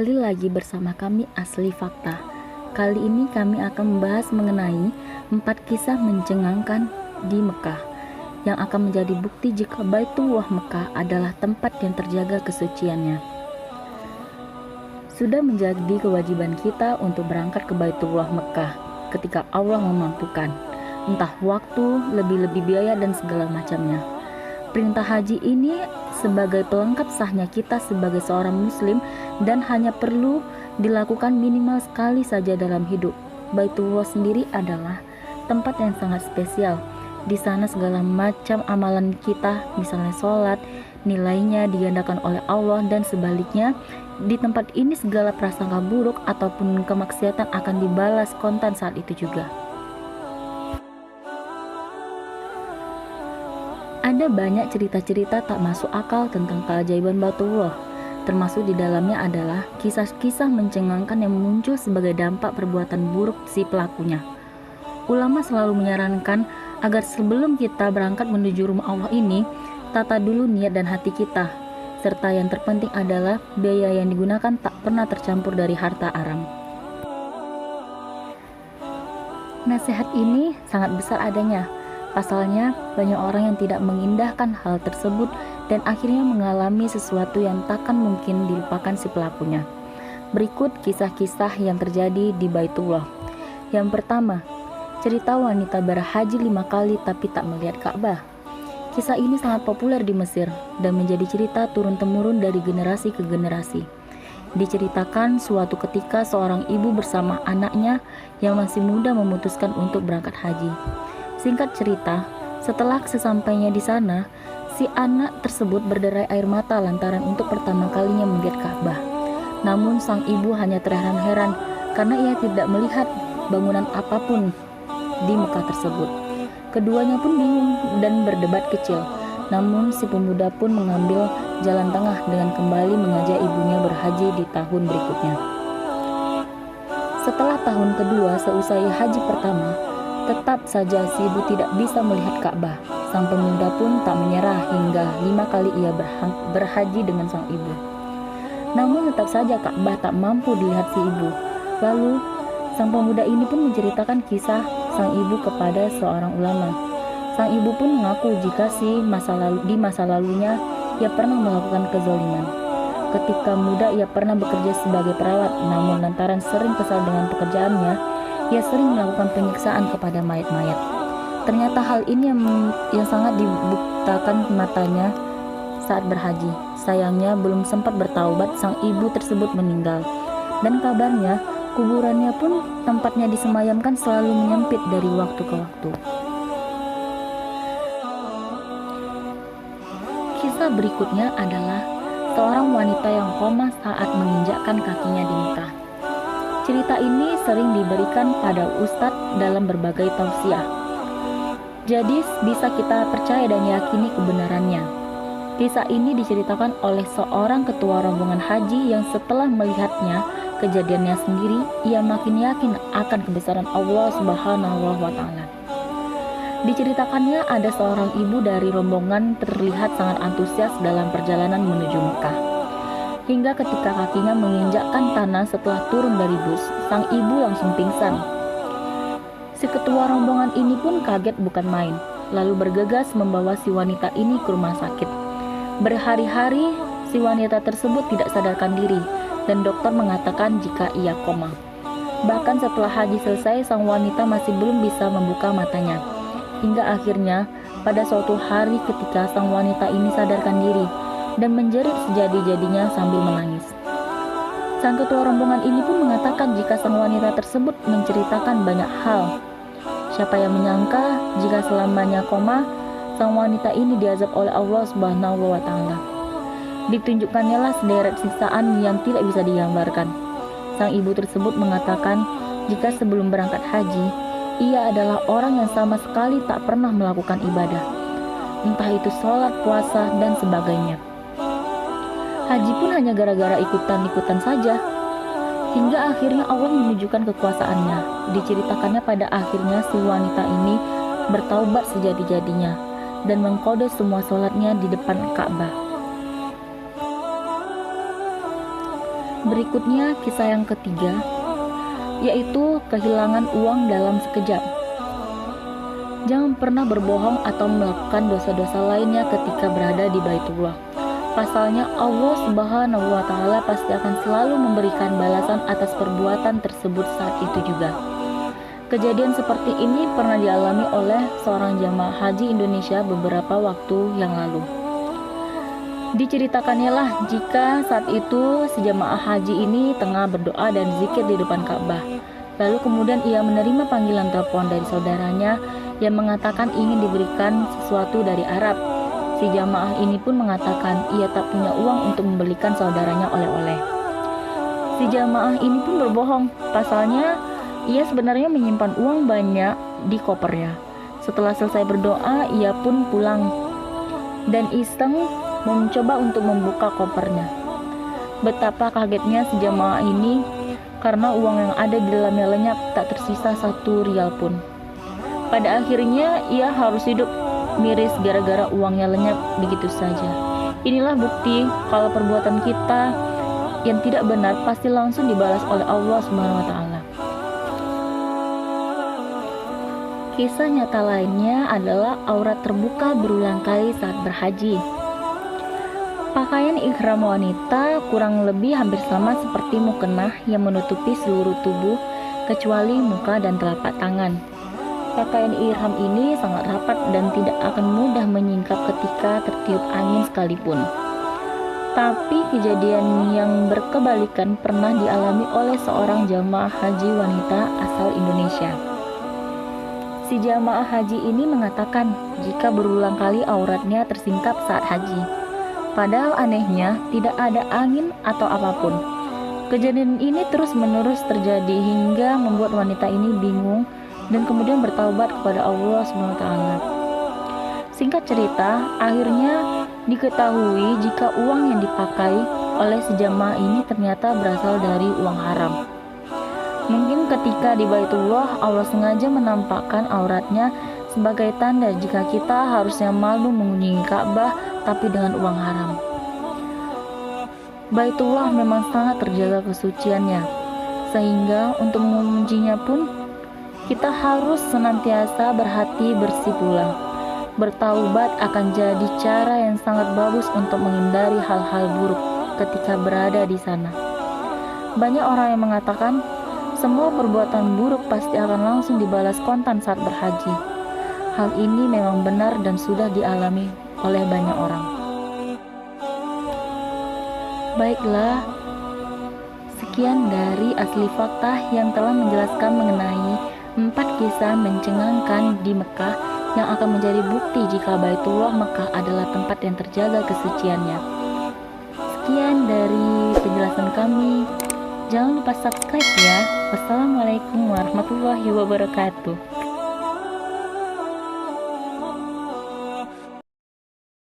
Kembali lagi bersama kami Asli Fakta. Kali ini kami akan membahas mengenai 4 kisah mencengangkan di Mekah yang akan menjadi bukti jika Baitullah Mekah adalah tempat yang terjaga kesuciannya. Sudah menjadi kewajiban kita untuk berangkat ke Baitullah Mekah ketika Allah memampukan, entah waktu, lebih-lebih biaya dan segala macamnya. Perintah haji ini sebagai pelengkap sahnya kita sebagai seorang muslim dan hanya perlu dilakukan minimal sekali saja dalam hidup. Baitullah sendiri adalah tempat yang sangat spesial. Di sana segala macam amalan kita, misalnya sholat, nilainya digandakan oleh Allah, dan sebaliknya di tempat ini segala prasangka buruk ataupun kemaksiatan akan dibalas kontan saat itu juga. Ada banyak cerita-cerita tak masuk akal tentang keajaiban Baitullah. Termasuk di dalamnya adalah kisah-kisah mencengangkan yang muncul sebagai dampak perbuatan buruk si pelakunya. Ulama selalu menyarankan agar sebelum kita berangkat menuju rumah Allah ini, tata dulu niat dan hati kita. Serta yang terpenting adalah biaya yang digunakan tak pernah tercampur dari harta haram. Nasihat ini sangat besar adanya. Pasalnya, banyak orang yang tidak mengindahkan hal tersebut dan akhirnya mengalami sesuatu yang takkan mungkin dilupakan si pelakunya. Berikut kisah-kisah yang terjadi di Baitullah. Yang pertama, cerita wanita berhaji 5 kali tapi tak melihat Ka'bah. Kisah ini sangat populer di Mesir dan menjadi cerita turun-temurun dari generasi ke generasi. Diceritakan suatu ketika seorang ibu bersama anaknya yang masih muda memutuskan untuk berangkat haji. Singkat cerita, setelah sesampainya di sana, si anak tersebut berderai air mata lantaran untuk pertama kalinya melihat Ka'bah. Namun sang ibu hanya terheran-heran karena ia tidak melihat bangunan apapun di Mekah tersebut. Keduanya pun bingung dan berdebat kecil. Namun si pemuda pun mengambil jalan tengah dengan kembali mengajak ibunya berhaji di tahun berikutnya. Setelah tahun kedua seusai haji pertama, tetap saja si ibu tidak bisa melihat Ka'bah. Sang pemuda pun tak menyerah hingga 5 kali ia berhaji dengan sang ibu. Namun tetap saja Ka'bah tak mampu dilihat si ibu. Lalu sang pemuda ini pun menceritakan kisah sang ibu kepada seorang ulama. Sang ibu pun mengaku jika di masa lalunya ia pernah melakukan kezaliman. Ketika muda ia pernah bekerja sebagai perawat, namun lantaran sering kesal dengan pekerjaannya, ia sering melakukan penyiksaan kepada mayat-mayat. Ternyata hal ini yang sangat dibuktakan matanya saat berhaji. Sayangnya belum sempat bertaubat, sang ibu tersebut meninggal. Dan kabarnya kuburannya pun tempatnya disemayamkan selalu menyempit dari waktu ke waktu. Kisah berikutnya adalah seorang wanita yang koma saat menginjakkan kakinya di Mekah. Cerita ini sering diberikan pada ustadz dalam berbagai tausiah. Jadi bisa kita percaya dan yakini kebenarannya. Kisah ini diceritakan oleh seorang ketua rombongan haji yang setelah melihatnya kejadiannya sendiri, ia makin yakin akan kebesaran Allah Subhanahu wa Ta'ala. Diceritakannya ada seorang ibu dari rombongan terlihat sangat antusias dalam perjalanan menuju Mekah. Hingga ketika kakinya menginjakkan tanah setelah turun dari bus, sang ibu langsung pingsan. Si ketua rombongan ini pun kaget bukan main, lalu bergegas membawa si wanita ini ke rumah sakit. Berhari-hari si wanita tersebut tidak sadarkan diri, dan dokter mengatakan jika ia koma. Bahkan setelah haji selesai, sang wanita masih belum bisa membuka matanya. Hingga akhirnya pada suatu hari ketika sang wanita ini sadarkan diri dan menjerit sejadi-jadinya sambil menangis. Sang ketua rombongan ini pun mengatakan jika sang wanita tersebut menceritakan banyak hal. Siapa yang menyangka jika selamanya koma, sang wanita ini diazab oleh Allah Subhanahu wa Ta'ala. Ditunjukkannya lah sederet siksaan yang tidak bisa digambarkan. Sang ibu tersebut mengatakan jika sebelum berangkat haji, ia adalah orang yang sama sekali tak pernah melakukan ibadah, entah itu sholat, puasa, dan sebagainya. Haji pun hanya gara-gara ikutan-ikutan saja. Hingga akhirnya Allah menunjukkan kekuasaannya. Diceritakannya pada akhirnya si wanita ini bertaubat sejadi-jadinya dan mengqada semua sholatnya di depan Ka'bah. Berikutnya kisah yang ketiga, yaitu kehilangan uang dalam sekejap. Jangan pernah berbohong atau melakukan dosa-dosa lainnya ketika berada di Baitullah. Pasalnya Allah Subhanahu wa Ta'ala pasti akan selalu memberikan balasan atas perbuatan tersebut saat itu juga. Kejadian seperti ini pernah dialami oleh seorang jamaah haji Indonesia beberapa waktu yang lalu. Diceritakannya lah jika saat itu si jamaah haji ini tengah berdoa dan zikir di depan Ka'bah. Lalu kemudian ia menerima panggilan telepon dari saudaranya yang mengatakan ingin diberikan sesuatu dari Arab. Si jamaah ini pun mengatakan ia tak punya uang untuk membelikan saudaranya oleh-oleh. Si jamaah ini pun berbohong, pasalnya ia sebenarnya menyimpan uang banyak di kopernya. Setelah selesai berdoa, ia pun pulang dan iseng mencoba untuk membuka kopernya. Betapa kagetnya si jamaah ini karena uang yang ada di dalamnya lenyap, tak tersisa 1 rial pun. Pada akhirnya ia harus hidup miris gara-gara uangnya lenyap begitu saja. Inilah bukti kalau perbuatan kita yang tidak benar pasti langsung dibalas oleh Allah Subhanahu wa Ta'ala. Kisah nyata lainnya adalah aurat terbuka berulang kali saat berhaji. Pakaian ihram wanita kurang lebih hampir sama seperti mukena yang menutupi seluruh tubuh kecuali muka dan telapak tangan. Pakaian ihram ini sangat rapat dan tidak akan mudah menyingkap ketika tertiup angin sekalipun. Tapi kejadian yang berkebalikan pernah dialami oleh seorang jamaah haji wanita asal Indonesia. Si jamaah haji ini mengatakan jika berulang kali auratnya tersingkap saat haji. Padahal anehnya tidak ada angin atau apapun. Kejadian ini terus-menerus terjadi hingga membuat wanita ini bingung dan kemudian bertaubat kepada Allah SWT. Singkat cerita, akhirnya diketahui jika uang yang dipakai oleh si jamaah ini ternyata berasal dari uang haram. Mungkin ketika di Baitullah Allah sengaja menampakkan auratnya sebagai tanda jika kita harusnya malu mengunjungi Ka'bah tapi dengan uang haram. Baitullah memang sangat terjaga kesuciannya, sehingga untuk mengunjunginya pun kita harus senantiasa berhati bersih pula. Bertaubat akan jadi cara yang sangat bagus untuk menghindari hal-hal buruk ketika berada di sana. Banyak orang yang mengatakan semua perbuatan buruk pasti akan langsung dibalas kontan saat berhaji. Hal ini memang benar dan sudah dialami oleh banyak orang. Baiklah, sekian dari Asli Fakta yang telah menjelaskan mengenai 4 kisah mencengangkan di Mekah yang akan menjadi bukti jika Baitullah Mekah adalah tempat yang terjaga kesuciannya. Sekian dari penjelasan kami. Jangan lupa subscribe ya. Wassalamualaikum warahmatullahi wabarakatuh.